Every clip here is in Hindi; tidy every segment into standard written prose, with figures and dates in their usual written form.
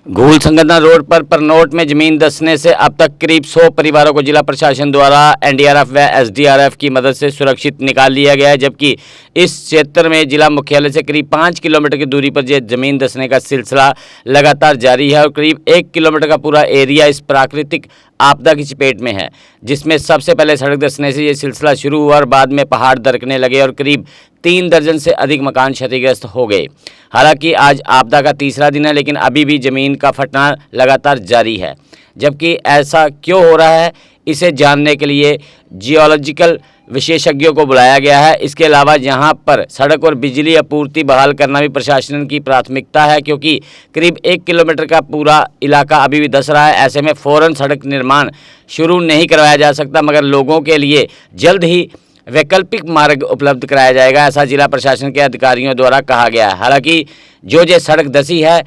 घूल संगतना रोड पर परनोट में जमीन धंसने से अब तक करीब 100 परिवारों को जिला प्रशासन द्वारा एनडीआरएफ व एसडीआरएफ की मदद से सुरक्षित निकाल लिया गया है, जबकि इस क्षेत्र में जिला मुख्यालय से करीब 5 किलोमीटर की दूरी पर यह जमीन धंसने का सिलसिला लगातार जारी है और करीब 1 किलोमीटर का पूरा एरिया इस प्राकृतिक आपदा की चपेट में है, जिसमें सबसे पहले सड़क धंसने से ये सिलसिला शुरू हुआ और बाद में पहाड़ दरकने लगे और करीब 3 दर्जन से अधिक मकान क्षतिग्रस्त हो गए। हालांकि आज आपदा का तीसरा दिन है, लेकिन अभी भी जमीन का फटना लगातार जारी है। जबकि ऐसा क्यों हो रहा है, इसे जानने के लिए जियोलॉजिकल विशेषज्ञों को बुलाया गया है। इसके अलावा यहाँ पर सड़क और बिजली आपूर्ति बहाल करना भी प्रशासन की प्राथमिकता है, क्योंकि करीब 1 किलोमीटर का पूरा इलाका अभी भी धंस रहा है। ऐसे में फ़ौरन सड़क निर्माण शुरू नहीं करवाया जा सकता, मगर लोगों के लिए जल्द ही वैकल्पिक मार्ग उपलब्ध कराया जाएगा, ऐसा जिला प्रशासन के अधिकारियों द्वारा कहा गया है। हालांकि जो ये सड़क धंसी है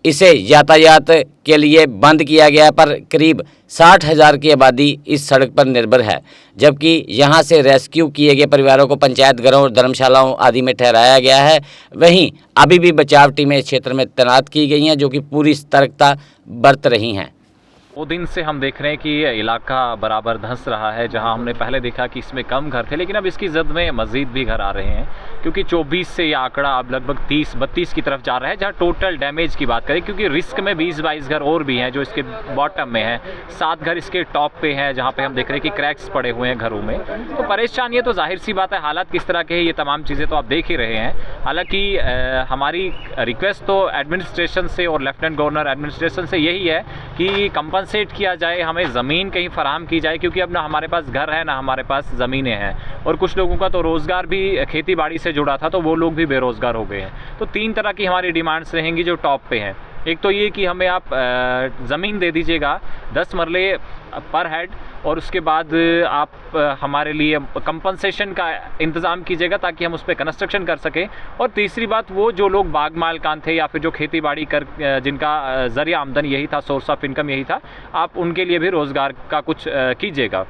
इसे यातायात के लिए बंद किया गया है, पर करीब 60,000 की आबादी इस सड़क पर निर्भर है, जबकि यहां से रेस्क्यू किए गए परिवारों को पंचायत घरों और धर्मशालाओं आदि में ठहराया गया है। वहीं अभी भी बचाव टीमें इस क्षेत्र में तैनात की गई हैं, जो कि पूरी सतर्कता बरत रही हैं। 2 दिन से हम देख रहे हैं कि इलाका बराबर धंस रहा है। जहां हमने पहले देखा कि इसमें कम घर थे, लेकिन अब इसकी जद में मज़ीद भी घर आ रहे हैं, क्योंकि 24 से ये आंकड़ा अब लगभग 30-32 की तरफ जा रहा है। जहां टोटल डैमेज की बात करें, क्योंकि रिस्क में 20-22 घर और भी हैं जो इसके बॉटम में हैं, 7 घर इसके टॉप पे हैं जहाँ पे हम देख रहे हैं कि क्रैक्स पड़े हुए हैं घरों में। तो परेशानी है, तो जाहिर सी बात है हालात किस तरह के हैं ये तमाम चीज़ें तो आप देख ही रहे हैं। हालाँकि हमारी रिक्वेस्ट तो एडमिनिस्ट्रेशन से और लेफ्टिनेंट गवर्नर एडमिनिस्ट्रेशन से यही है कि कंपनसेट किया जाए, हमें ज़मीन कहीं फराहम की जाए, क्योंकि अब ना हमारे पास घर है ना हमारे पास ज़मीनें हैं, और कुछ लोगों का तो रोज़गार भी खेती बाड़ी से जुड़ा था, तो वो लोग भी बेरोज़गार हो गए हैं। तो 3 तरह की हमारी डिमांड्स रहेंगी जो टॉप पे हैं। एक तो ये कि हमें आप ज़मीन दे दीजिएगा 10 मरले पर हेड, और उसके बाद आप हमारे लिए कंपनसेशन का इंतज़ाम कीजिएगा ताकि हम उस पर कंस्ट्रक्शन कर सकें। और तीसरी बात, वो जो लोग बाग मालकान थे या फिर जो खेती बाड़ी कर जिनका ज़रिया आमदन यही था, सोर्स ऑफ इनकम यही था, आप उनके लिए भी रोज़गार का कुछ कीजिएगा।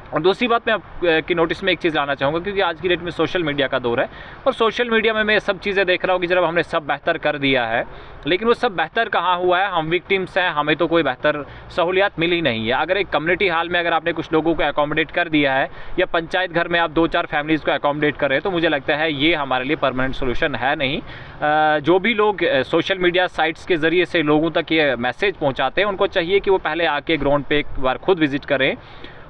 और दूसरी बात मैं आपकी नोटिस में एक चीज़ लाना चाहूँगा, क्योंकि आज की डेट में सोशल मीडिया का दौर है, और सोशल मीडिया में मैं सब चीज़ें देख रहा हूँ कि जब हमने सब बेहतर कर दिया है, लेकिन वो सब बेहतर कहाँ हुआ है? हम विक्टिम्स हैं, हमें तो कोई बेहतर सहूलियत मिली नहीं है। अगर एक कम्युनिटी हाल में अगर आपने कुछ लोगों को एकोमोडेट कर दिया है, या पंचायत घर में आप 2-4 फैमिलीज़ को एकोमोडेट कर रहे हैं, तो मुझे लगता है ये हमारे लिए परमानेंट सोल्यूशन है नहीं। जो भी लोग सोशल मीडिया साइट्स के ज़रिए से लोगों तक ये मैसेज पहुँचाते हैं, उनको चाहिए कि वो पहले आके ग्राउंड पे एक बार खुद विज़िट करें।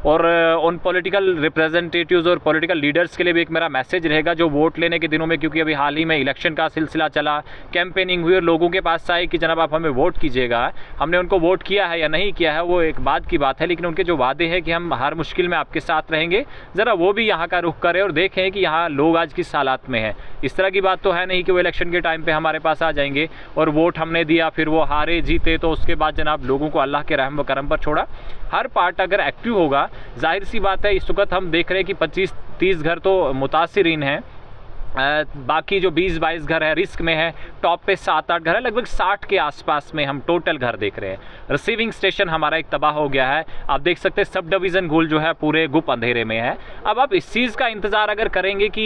और उन पॉलिटिकल रिप्रेजेंटेटिव्स और पॉलिटिकल लीडर्स के लिए भी एक मेरा मैसेज रहेगा जो वोट लेने के दिनों में, क्योंकि अभी हाल ही में इलेक्शन का सिलसिला चला, कैंपेनिंग हुई और लोगों के पास आए कि जनाब आप हमें वोट कीजिएगा। हमने उनको वोट किया है या नहीं किया है वो एक बात की बात है, लेकिन उनके जो वादे हैं कि हम हर मुश्किल में आपके साथ रहेंगे, ज़रा वो भी यहाँ का रुख करें और देखें कि यहाँ लोग आज किस हालात में हैं। इस तरह की बात तो है नहीं कि वो इलेक्शन के टाइम पर हमारे पास आ जाएंगे और वोट हमने दिया, फिर वो हारे जीते, तो उसके बाद जनाब लोगों को अल्लाह के रहम व करम पर छोड़ा। हर पार्ट अगर एक्टिव होगा, जाहिर सी बात है इस वक्त हम देख रहे हैं कि 25-30 घर तो मुतासिरीन हैं, बाकी जो 20-22 घर है रिस्क में है, टॉप पे 7-8 घर है, लगभग 60 के आसपास में हम टोटल घर देख रहे हैं। रिसीविंग स्टेशन हमारा एक तबाह हो गया है, आप देख सकते हैं सब डिवीज़न घूल जो है पूरे गुप अंधेरे में है। अब आप इस चीज़ का इंतज़ार अगर करेंगे कि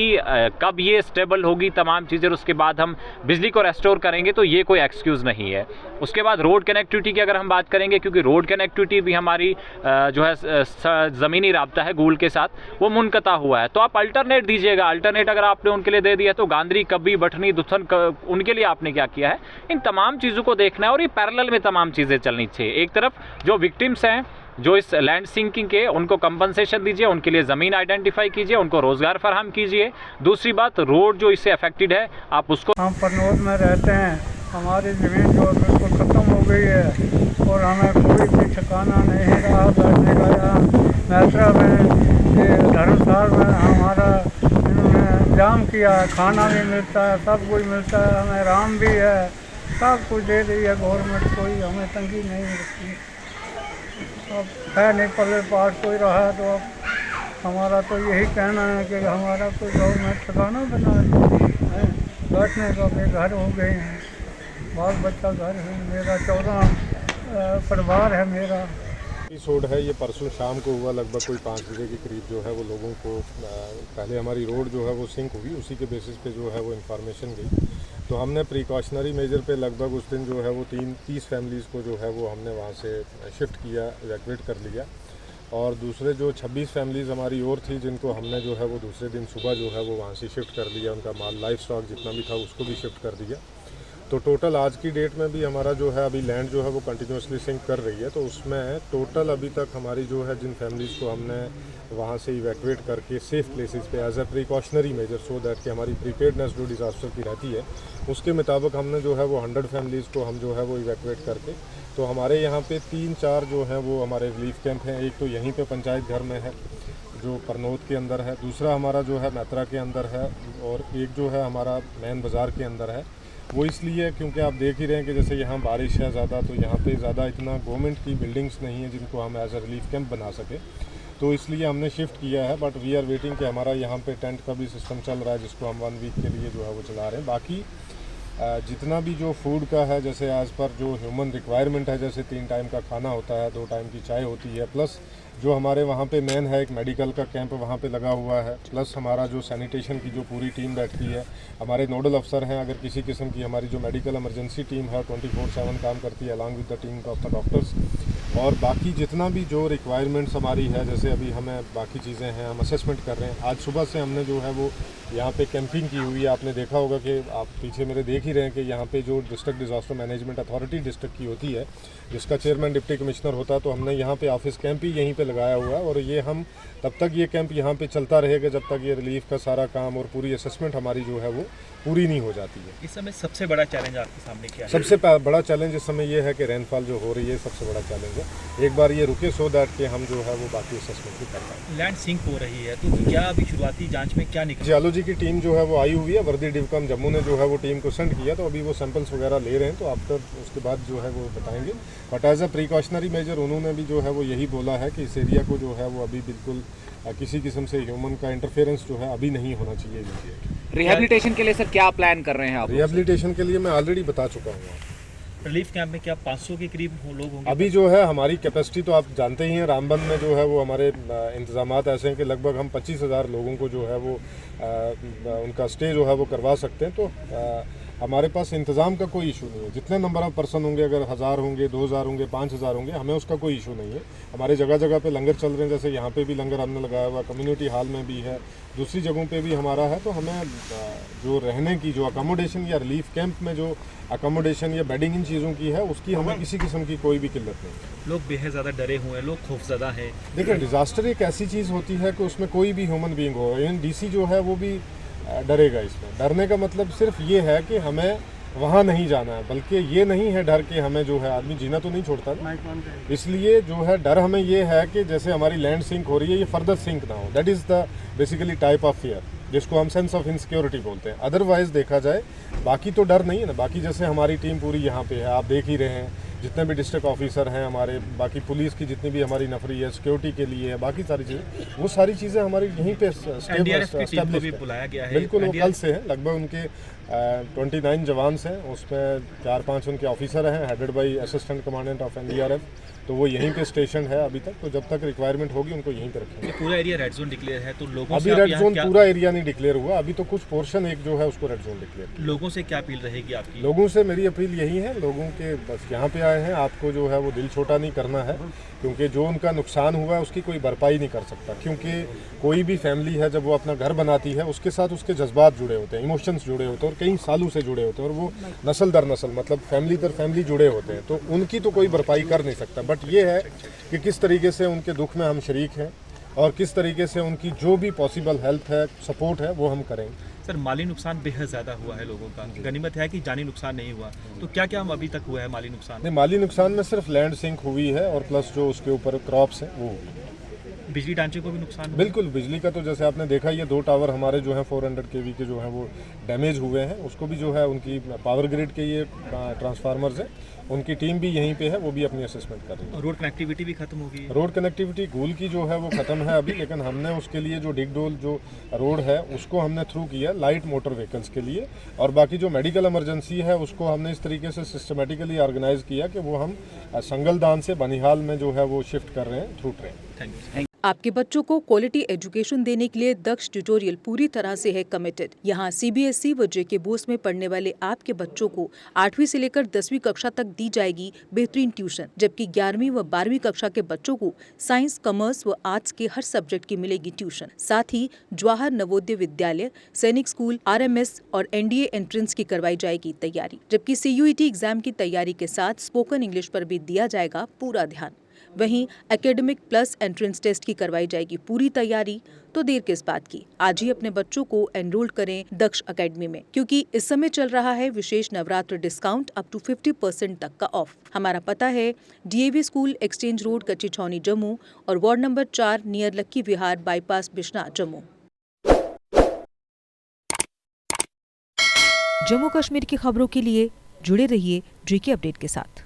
कब ये स्टेबल होगी तमाम चीज़ें, उसके बाद हम बिजली को रेस्टोर करेंगे, तो ये कोई एक्सक्यूज़ नहीं है। उसके बाद रोड कनेक्टिविटी की अगर हम बात करेंगे, क्योंकि रोड कनेक्टिविटी भी हमारी जो है ज़मीनी राब्ता है गूल के साथ, वो मुनक़ता हुआ है, तो आप अल्टरनेट दीजिएगा। अल्टरनेट अगर आपने उनके लिए दे दिया तो गांधरी, कब्बी, बठनी, दुथन उनके लिए आपने क्या किया है? इन तमाम चीज़ों को देखना है और ये पैरेलल में तमाम चीज़ें चलनी चाहिए। एक तरफ जो विक्टिम्स हैं जो इस लैंड सिंकिंग के, उनको कंपनसेशन दीजिए, उनके लिए ज़मीन आइडेंटिफाई कीजिए, उनको रोज़गार फराहम कीजिए। दूसरी बात, रोड जो इससे अफेक्टेड है आप उसको, हम परनोट में रहते हैं, हमारी ज़मीन जो बिल्कुल ख़त्म हो गई है और हमें कोई भी ठिकाना नहीं रहा बैठने का। यहाँ मैसरा में ये धर्मशाला में हमारा इंतजाम किया है, खाना भी मिलता है, सब कुछ मिलता है, हमें आराम भी है, सब कुछ दे रही है गवर्नमेंट, कोई हमें तंगी नहीं रखती। अब है नहीं पल्ले पास कोई रहा है, तो अब हमारा तो यही कहना है कि हमारा कोई गवर्नमेंट ठिकाना बना है, बैठने का भी घर हो गए हैं, बाल बच्चा घर है, मेरा 14 परिवार है मेरा। एपिसोड है ये परसों शाम को हुआ, लगभग कोई 5 बजे के करीब जो है वो लोगों को पहले हमारी रोड जो है वो सिंक हुई, उसी के बेसिस पे जो है वो इन्फॉर्मेशन गई। तो हमने प्रिकॉशनरी मेजर पे लगभग उस दिन जो है वो 30 फैमिलीज़ को जो है वो हमने वहाँ से शिफ्ट किया, इवैक्यूएट कर लिया। और दूसरे जो 26 फैमिलीज़ हमारी और थी जिनको हमने जो है वो दूसरे दिन सुबह जो है वो वहाँ से शिफ्ट कर लिया, उनका माल लाइफ स्टॉक जितना भी था उसको भी शिफ्ट कर दिया। तो टोटल आज की डेट में भी हमारा जो है अभी लैंड जो है वो कंटिन्यूसली सिंक कर रही है। तो उसमें टोटल अभी तक हमारी जो है जिन फैमिलीज़ को हमने वहाँ से इवैक्यूएट करके सेफ़ प्लेसेस पे as a precautionary measure so that कि हमारी प्रीपेयर्डनेस जो डिज़ास्टर की रहती है उसके मुताबिक हमने जो है वो 100 फैमिलीज़ को हम जो है वो इवैक्यूएट करके, तो हमारे यहाँ पे 3-4 जो हैं वो हमारे रिलीफ कैंप हैं। एक तो यहीं पे पंचायत घर में है जो परनोद के अंदर है, दूसरा हमारा जो है मैत्रा के अंदर है, और एक जो है हमारा मैन बाज़ार के अंदर है। वो इसलिए क्योंकि आप देख ही रहे हैं कि जैसे यहाँ बारिश है ज़्यादा, तो यहाँ पे ज़्यादा इतना गवर्नमेंट की बिल्डिंग्स नहीं है जिनको हम एज अ रिलीफ कैंप बना सके, तो इसलिए हमने शिफ्ट किया है। बट वी आर वेटिंग कि हमारा यहाँ पे टेंट का भी सिस्टम चल रहा है जिसको हम 1 वीक के लिए जो है वो चला रहे हैं। बाकी जितना भी जो फूड का है, जैसे एज़ पर जो ह्यूमन रिक्वायरमेंट है, जैसे 3 टाइम का खाना होता है, 2 टाइम की चाय होती है, प्लस जो हमारे वहाँ पे मेन है एक मेडिकल का कैंप वहाँ पे लगा हुआ है, प्लस हमारा जो सैनिटेशन की जो पूरी टीम बैठती है, हमारे नोडल अफसर हैं, अगर किसी किस्म की हमारी जो मेडिकल इमरजेंसी टीम है 24/7 काम करती है along with the team of the doctors. और बाकी जितना भी जो रिक्वायरमेंट्स हमारी है, जैसे अभी हमें बाकी चीज़ें हैं हम असेसमेंट कर रहे हैं। आज सुबह से हमने जो है वो यहाँ पे कैंपिंग की हुई है। आपने देखा होगा कि आप पीछे मेरे देख ही रहे हैं कि यहाँ पे जो district disaster management authority district की होती है, जिसका चेयरमैन डिप्टी कमिश्नर होता है, तो हमने यहाँ पे ऑफिस कैंप ही यहीं पे लगाया हुआ है। और ये हम तब तक ये कैंप यहाँ पे चलता रहेगा जब तक ये रिलीफ का सारा काम और पूरी असेसमेंट हमारी जो है वो पूरी नहीं हो जाती है। इस समय सबसे बड़ा चैलेंज आपके सामने क्या है? सबसे बड़ा चैलेंज इस समय ये है कि रेनफॉल जो हो रही है सबसे बड़ा चैलेंज है। एक बार ये रुके सो दैट कि हम जो है वो बाकी असेसमेंट भी कर पाएँ। लैंड सिंक हो रही है, तो क्या अभी शुरुआती जांच में क्या निकला? जियोलॉजी की टीम जो है वो आई हुई है, वर्दी डिवकम जम्मू ने जो है वो टीम को सेंड किया, तो अभी वो सैंपल्स वगैरह ले रहे हैं, तो आफ्टर उसके बाद जो है वो बताएंगे। But as a precautionary measure उन्होंने भी जो है वो यही बोला है कि इस एरिया को जो है वो अभी बिल्कुल किसी किस्म से ह्यूमन का इंटरफेरेंस जो है अभी नहीं होना चाहिए। रिहैबिलिटेशन के लिए सर क्या प्लान कर रहे हैं आप? रिहैबिलिटेशन के लिए मैं ऑलरेडी बता चुका हूँ। रिलीफ कैंप में क्या 500 के करीब लोग होंगे? अभी जो है हमारी कैपेसिटी तो आप जानते ही हैं, रामबन में जो है वो हमारे इंतजामात ऐसे हैं कि लगभग हम 25,000 लोगों को जो है वो उनका स्टे जो है वो करवा सकते हैं। तो हमारे पास इंतज़ाम का कोई इशू नहीं है। जितने नंबर ऑफ पर्सन होंगे, अगर 1000 होंगे, 2000 होंगे, 5000 होंगे, हमें उसका कोई इशू नहीं है। हमारे जगह जगह पे लंगर चल रहे हैं, जैसे यहाँ पे भी लंगर हमने लगाया हुआ, कम्युनिटी हॉल में भी है, दूसरी जगहों पे भी हमारा है। तो हमें जो रहने की जो अकोमोडेशन या रिलीफ कैंप में जो अकोमोडेशन या बेडिंग इन चीज़ों की है, उसकी हमें किसी किस्म की कोई भी किल्लत नहीं है। लोग बेहद ज़्यादा डरे हुए हैं, लोग खौफजदा हैं। देखिए, डिज़ास्टर एक ऐसी चीज़ होती है कि उसमें कोई भी ह्यूमन बीइंग हो, इवन डीसी जो है वो भी डरेगा। इसमें डरने का मतलब सिर्फ ये है कि हमें वहाँ नहीं जाना है, बल्कि ये नहीं है डर के हमें जो है आदमी जीना तो नहीं छोड़ता ना। इसलिए जो है डर हमें ये है कि जैसे हमारी लैंड सिंक हो रही है, ये फर्दर सिंक ना हो। That is the basically type of fear जिसको हम सेंस ऑफ इनसिक्योरिटी बोलते हैं। अदरवाइज देखा जाए बाकी तो डर नहीं है ना। बाकी जैसे हमारी टीम पूरी यहाँ पे है, आप देख ही रहे हैं, जितने भी डिस्ट्रिक्ट ऑफिसर हैं हमारे, बाकी पुलिस की जितनी भी हमारी नफरी है, सिक्योरिटी के लिए है, बाकी सारी चीज़ें, वो सारी चीज़ें हमारी यहीं पे भी बुलाया गया है। बिल्कुल, वो कल से है। लगभग उनके 29 जवान्स हैं, उसमें 4-5 उनके ऑफिसर हैं, headed by assistant commandant of NDRF। तो वो यहीं पे स्टेशन है अभी तक। तो जब तक रिक्वायरमेंट होगी उनको यहीं पे रखेंगे। पूरा एरिया रेड जोन डिक्लेयर है, तो लोगों अभी से रेड जोन पूरा एरिया नहीं डिक्लेयर हुआ, अभी तो कुछ पोर्शन एक जो है उसको रेड जोन डिक्लेयर। लोगों से क्या अपील रहेगी आपकी? लोगों से मेरी अपील यही है, लोगों के बस यहाँ पे आए हैं, आपको जो है वो दिल छोटा नहीं करना है, क्योंकि जो उनका नुकसान हुआ है उसकी कोई भरपाई नहीं कर सकता। क्योंकि कोई भी फैमिली है जब वो अपना घर बनाती है, उसके साथ उसके जज्बात जुड़े होते हैं, इमोशंस जुड़े होते हैं, और कई सालों से जुड़े होते हैं, और वो नस्ल दर नस्ल मतलब फैमिली दर फैमिली जुड़े होते हैं। तो उनकी तो कोई भरपाई कर नहीं सकता। बट ये है कि किस तरीके से उनके दुख में हम शरीक हैं, और किस तरीके से उनकी जो भी पॉसिबल हेल्प है, सपोर्ट है, वो हम करेंगे। सर, माली नुकसान बेहद ज़्यादा हुआ है लोगों का। गनीमत है कि जानी नुकसान नहीं हुआ, तो क्या क्या अभी तक हुआ है माली नुकसान? नहीं, माली नुकसान में सिर्फ लैंड सिंक हुई है, और प्लस जो उसके ऊपर क्रॉप्स हैं वो हुई है। बिजली ढांचे को भी नुकसान हुआ? बिल्कुल, बिजली का तो जैसे आपने देखा, ये 2 टावर हमारे जो हैं 400 kV के जो हैं वो डैमेज हुए हैं। उसको भी जो है उनकी पावर ग्रिड के ये ट्रांसफार्मर्स हैं, उनकी टीम भी यहीं पे है, वो भी अपनी असेसमेंट कर रही है। रोड कनेक्टिविटी भी खत्म हो गई है? रोड कनेक्टिविटी गूल की जो है वो ख़त्म है अभी, लेकिन हमने उसके लिए जो डिगडोल जो रोड है उसको हमने थ्रू किया लाइट मोटर व्हीकल्स के लिए। और बाकी जो मेडिकल इमरजेंसी है उसको हमने इस तरीके से सिस्टमेटिकली ऑर्गेनाइज किया कि वो हम संगलदान से बनिहाल में जो है वो शिफ्ट कर रहे हैं थ्रू ट्रेन। Thank you. आपके बच्चों को क्वालिटी एजुकेशन देने के लिए दक्ष ट्यूटोरियल पूरी तरह से है कमिटेड। यहाँ CBSE व JK बोस में पढ़ने वाले आपके बच्चों को 8वीं से लेकर 10वीं कक्षा तक दी जाएगी बेहतरीन ट्यूशन, जबकि 11वीं व 12वीं कक्षा के बच्चों को साइंस, कॉमर्स व आर्ट्स के हर सब्जेक्ट की मिलेगी ट्यूशन। साथ ही जवाहर नवोदय विद्यालय, सैनिक स्कूल, RMS और NDA एंट्रेंस की करवाई जाएगी तैयारी, जबकि CUET एग्जाम की तैयारी के साथ स्पोकन इंग्लिश पर भी दिया जाएगा पूरा ध्यान। वहीं एकेडमिक प्लस एंट्रेंस टेस्ट की करवाई जाएगी पूरी तैयारी। तो देर किस बात की, आज ही अपने बच्चों को एनरोल करें दक्ष एकेडमी में, क्योंकि इस समय चल रहा है विशेष नवरात्र डिस्काउंट अप टू 50% तक का ऑफ। हमारा पता है DAV स्कूल, एक्सचेंज रोड, कच्ची छावनी, जम्मू और वार्ड नंबर 4 नियर लक्की विहार बाईपास, बिश्ना, जम्मू। जम्मू कश्मीर की खबरों के लिए जुड़े रहिए JK अपडेट के साथ।